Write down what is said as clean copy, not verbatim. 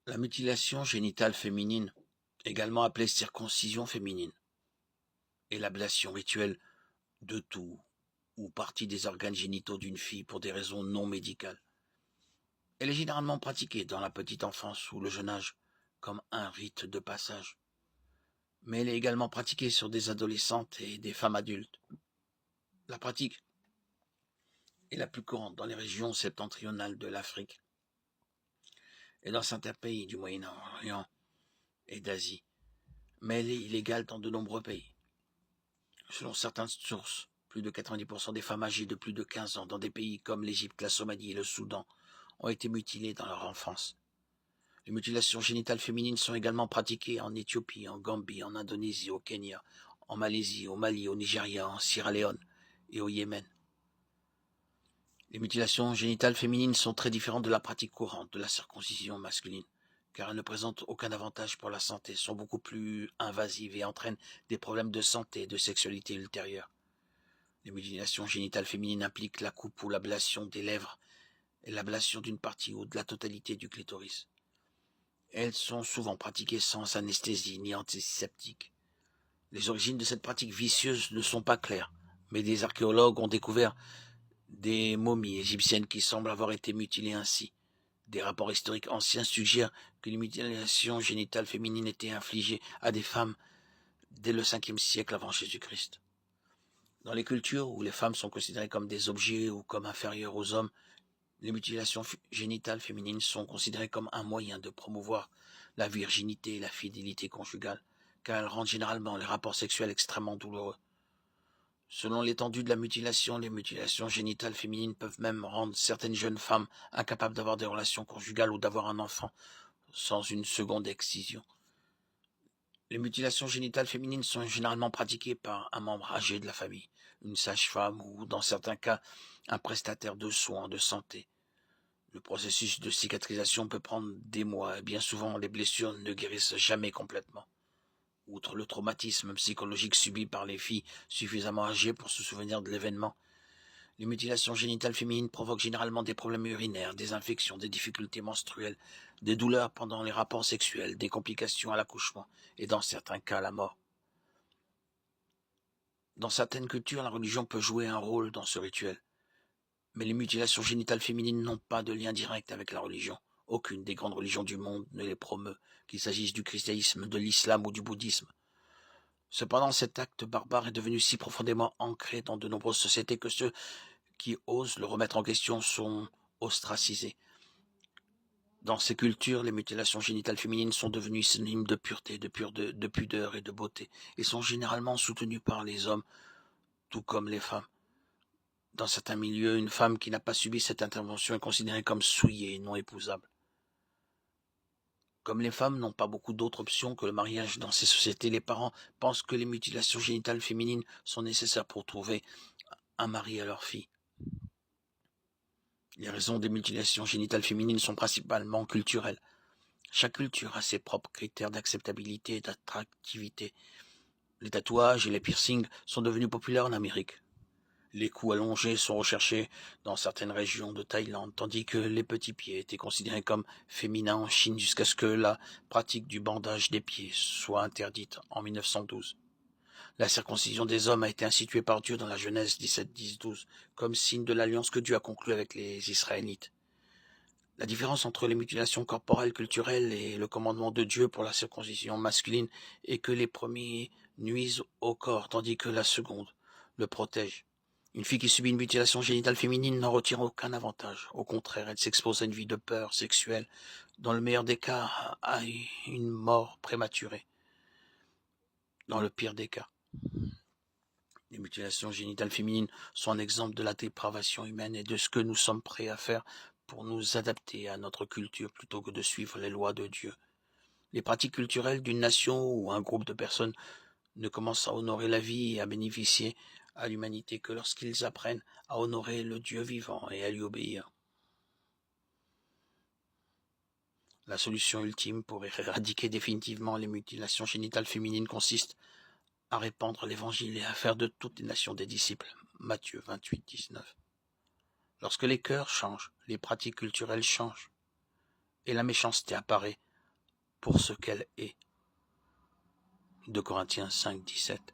La mutilation génitale féminine, également appelée circoncision féminine, est l'ablation rituelle de tout ou partie des organes génitaux d'une fille pour des raisons non médicales. Elle est généralement pratiquée dans la petite enfance ou le jeune âge comme un rite de passage, mais elle est également pratiquée sur des adolescentes et des femmes adultes. La pratique est la plus courante dans les régions septentrionales de l'Afrique et dans certains pays du Moyen-Orient et d'Asie, mais elle est illégale dans de nombreux pays. Selon certaines sources, plus de 90% des femmes âgées de plus de 15 ans dans des pays comme l'Égypte, la Somalie et le Soudan ont été mutilées dans leur enfance. Les mutilations génitales féminines sont également pratiquées en Éthiopie, en Gambie, en Indonésie, au Kenya, en Malaisie, au Mali, au Nigeria, en Sierra Leone et au Yémen. Les mutilations génitales féminines sont très différentes de la pratique courante de la circoncision masculine, car elles ne présentent aucun avantage pour la santé, sont beaucoup plus invasives et entraînent des problèmes de santé et de sexualité ultérieures. Les mutilations génitales féminines impliquent la coupe ou l'ablation des lèvres et l'ablation d'une partie ou de la totalité du clitoris. Elles sont souvent pratiquées sans anesthésie ni antiseptique. Les origines de cette pratique vicieuse ne sont pas claires, mais des archéologues ont découvert des momies égyptiennes qui semblent avoir été mutilées ainsi. Des rapports historiques anciens suggèrent que les mutilations génitales féminines étaient infligées à des femmes dès le 5e siècle avant Jésus-Christ. Dans les cultures où les femmes sont considérées comme des objets ou comme inférieures aux hommes, les mutilations génitales féminines sont considérées comme un moyen de promouvoir la virginité et la fidélité conjugale, car elles rendent généralement les rapports sexuels extrêmement douloureux. Selon l'étendue de la mutilation, les mutilations génitales féminines peuvent même rendre certaines jeunes femmes incapables d'avoir des relations conjugales ou d'avoir un enfant sans une seconde excision. Les mutilations génitales féminines sont généralement pratiquées par un membre âgé de la famille, une sage-femme ou, dans certains cas, un prestataire de soins de santé. Le processus de cicatrisation peut prendre des mois et bien souvent les blessures ne guérissent jamais complètement. Outre le traumatisme psychologique subi par les filles suffisamment âgées pour se souvenir de l'événement, les mutilations génitales féminines provoquent généralement des problèmes urinaires, des infections, des difficultés menstruelles, des douleurs pendant les rapports sexuels, des complications à l'accouchement et dans certains cas la mort. Dans certaines cultures, la religion peut jouer un rôle dans ce rituel, mais les mutilations génitales féminines n'ont pas de lien direct avec la religion. Aucune des grandes religions du monde ne les promeut, qu'il s'agisse du christianisme, de l'islam ou du bouddhisme. Cependant, cet acte barbare est devenu si profondément ancré dans de nombreuses sociétés que ceux qui osent le remettre en question sont ostracisés. Dans ces cultures, les mutilations génitales féminines sont devenues synonymes de pureté, de pudeur et de beauté, et sont généralement soutenues par les hommes, tout comme les femmes. Dans certains milieux, une femme qui n'a pas subi cette intervention est considérée comme souillée et non épousable. Comme les femmes n'ont pas beaucoup d'autres options que le mariage dans ces sociétés, les parents pensent que les mutilations génitales féminines sont nécessaires pour trouver un mari à leur fille. Les raisons des mutilations génitales féminines sont principalement culturelles. Chaque culture a ses propres critères d'acceptabilité et d'attractivité. Les tatouages et les piercings sont devenus populaires en Amérique. Les cous allongés sont recherchés dans certaines régions de Thaïlande, tandis que les petits pieds étaient considérés comme féminins en Chine jusqu'à ce que la pratique du bandage des pieds soit interdite en 1912. La circoncision des hommes a été instituée par Dieu dans la Genèse 17-10-12, comme signe de l'alliance que Dieu a conclue avec les Israélites. La différence entre les mutilations corporelles culturelles et le commandement de Dieu pour la circoncision masculine est que les premiers nuisent au corps, tandis que la seconde le protège. Une fille qui subit une mutilation génitale féminine n'en retire aucun avantage. Au contraire, elle s'expose à une vie de peur sexuelle, dans le meilleur des cas, à une mort prématurée. Dans le pire des cas, les mutilations génitales féminines sont un exemple de la dépravation humaine et de ce que nous sommes prêts à faire pour nous adapter à notre culture plutôt que de suivre les lois de Dieu. Les pratiques culturelles d'une nation ou un groupe de personnes ne commencent à honorer la vie et à bénéficier à l'humanité que lorsqu'ils apprennent à honorer le Dieu vivant et à lui obéir. La solution ultime pour éradiquer définitivement les mutilations génitales féminines consiste à répandre l'évangile et à faire de toutes les nations des disciples. Matthieu 28, 19. Lorsque les cœurs changent, les pratiques culturelles changent, et la méchanceté apparaît, pour ce qu'elle est. 2 Corinthiens 5, 17.